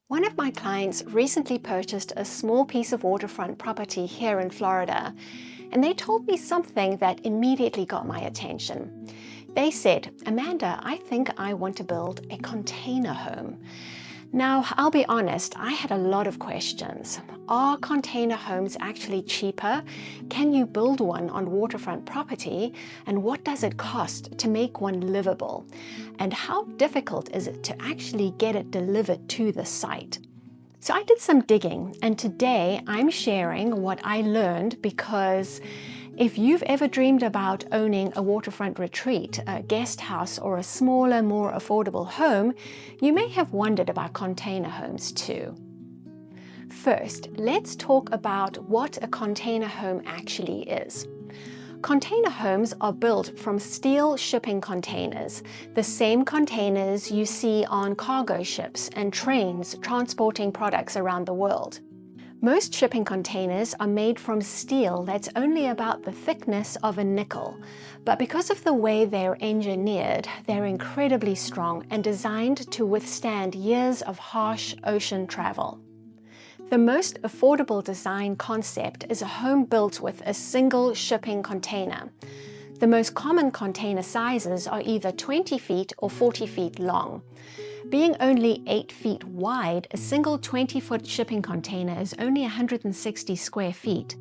One of my clients recently purchased a small piece of waterfront property here in Florida, and they told me something that immediately got my attention. They said, "Amanda, I think I want to build a container home." Now, I'll be honest, I had a lot of questions. Are container homes actually cheaper? Can you build one on waterfront property? And what does it cost to make one livable? And how difficult is it to actually get it delivered to the site? So I did some digging, and today I'm sharing what I learned, because if you've ever dreamed about owning a waterfront retreat, a guest house, or a smaller, more affordable home, you may have wondered about container homes too. First, let's talk about what a container home actually is. Container homes are built from steel shipping containers, the same containers you see on cargo ships and trains transporting products around the world. Most shipping containers are made from steel that's only about the thickness of a nickel, but because of the way they're engineered, they're incredibly strong and designed to withstand years of harsh ocean travel. The most affordable design concept is a home built with a single shipping container. The most common container sizes are either 20 feet or 40 feet long. Being only 8 feet wide, a single 20-foot shipping container is only 160 square feet,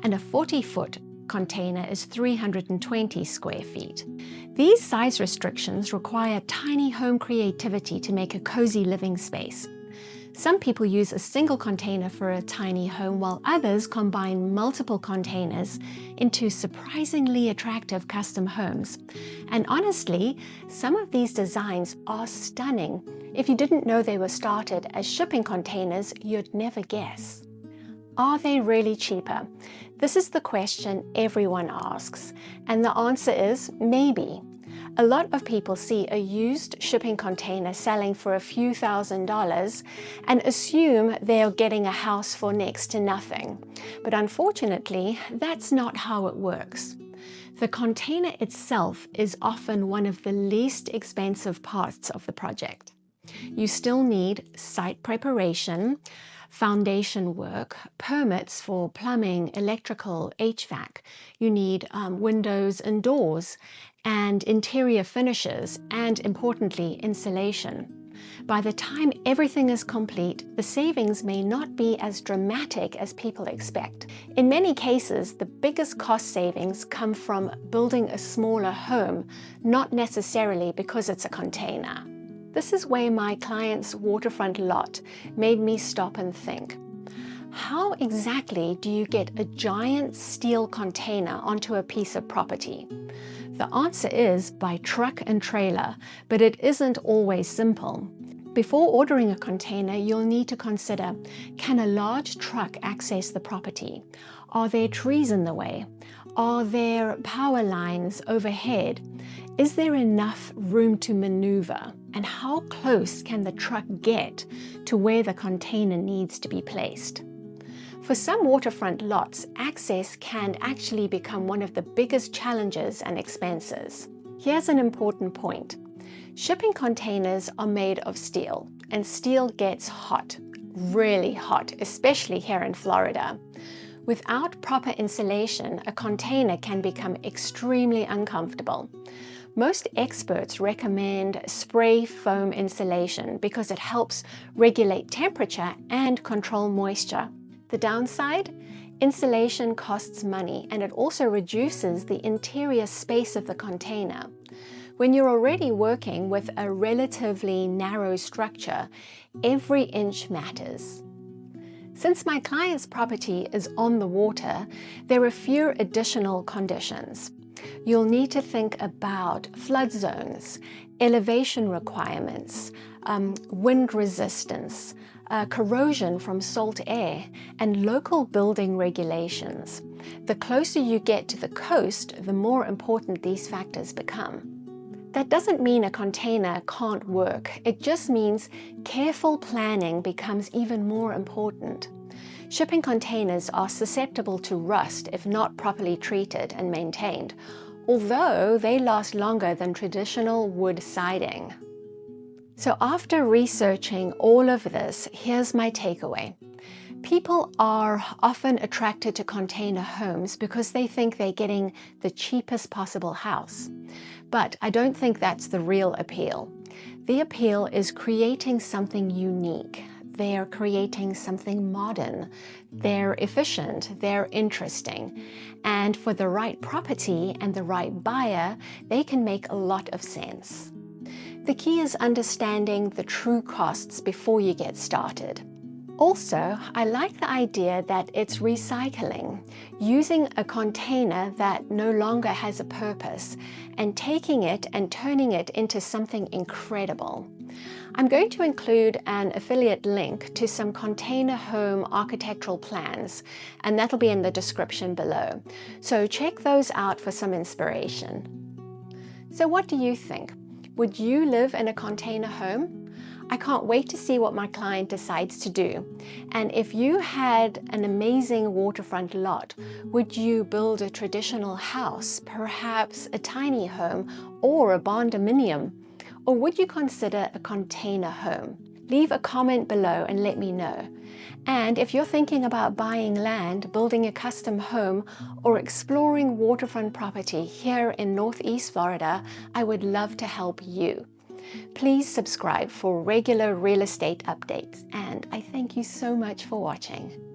and a 40-foot container is 320 square feet. These size restrictions require tiny home creativity to make a cozy living space. Some people use a single container for a tiny home, while others combine multiple containers into surprisingly attractive custom homes. And honestly, some of these designs are stunning. If you didn't know they were started as shipping containers, you'd never guess. Are they really cheaper? This is the question everyone asks, and the answer is maybe. A lot of people see a used shipping container selling for a few $1,000s and assume they're getting a house for next to nothing. But unfortunately, that's not how it works. The container itself is often one of the least expensive parts of the project. You still need site preparation, foundation work, permits for plumbing, electrical, HVAC. You need windows and doors, and interior finishes, and importantly, insulation. By the time everything is complete, the savings may not be as dramatic as people expect. In many cases, the biggest cost savings come from building a smaller home, not necessarily because it's a container. This is where my client's waterfront lot made me stop and think. How exactly do you get a giant steel container onto a piece of property? The answer is by truck and trailer, but it isn't always simple. Before ordering a container, you'll need to consider, can a large truck access the property? Are there trees in the way? Are there power lines overhead? Is there enough room to maneuver? And how close can the truck get to where the container needs to be placed? For some waterfront lots, access can actually become one of the biggest challenges and expenses. Here's an important point. Shipping containers are made of steel, and steel gets hot, really hot, especially here in Florida. Without proper insulation, a container can become extremely uncomfortable. Most experts recommend spray foam insulation because it helps regulate temperature and control moisture. The downside? Insulation costs money, and it also reduces the interior space of the container. When you're already working with a relatively narrow structure, every inch matters. Since my client's property is on the water, there are few additional conditions. You'll need to think about flood zones, elevation requirements, wind resistance, corrosion from salt air, and local building regulations. The closer you get to the coast, the more important these factors become. That doesn't mean a container can't work. It just means careful planning becomes even more important. Shipping containers are susceptible to rust if not properly treated and maintained, although they last longer than traditional wood siding. So after researching all of this, here's my takeaway. People are often attracted to container homes because they think they're getting the cheapest possible house. But I don't think that's the real appeal. The appeal is creating something unique. They're creating something modern. They're efficient. They're interesting. And for the right property and the right buyer, they can make a lot of sense. The key is understanding the true costs before you get started. Also, I like the idea that it's recycling, using a container that no longer has a purpose and taking it and turning it into something incredible. I'm going to include an affiliate link to some container home architectural plans, and that'll be in the description below. So check those out for some inspiration. So what do you think? Would you live in a container home? I can't wait to see what my client decides to do. And if you had an amazing waterfront lot, would you build a traditional house, perhaps a tiny home or a barndominium? Or would you consider a container home? Leave a comment below and let me know. And if you're thinking about buying land, building a custom home, or exploring waterfront property here in Northeast Florida, I would love to help you. Please subscribe for regular real estate updates, and I thank you so much for watching.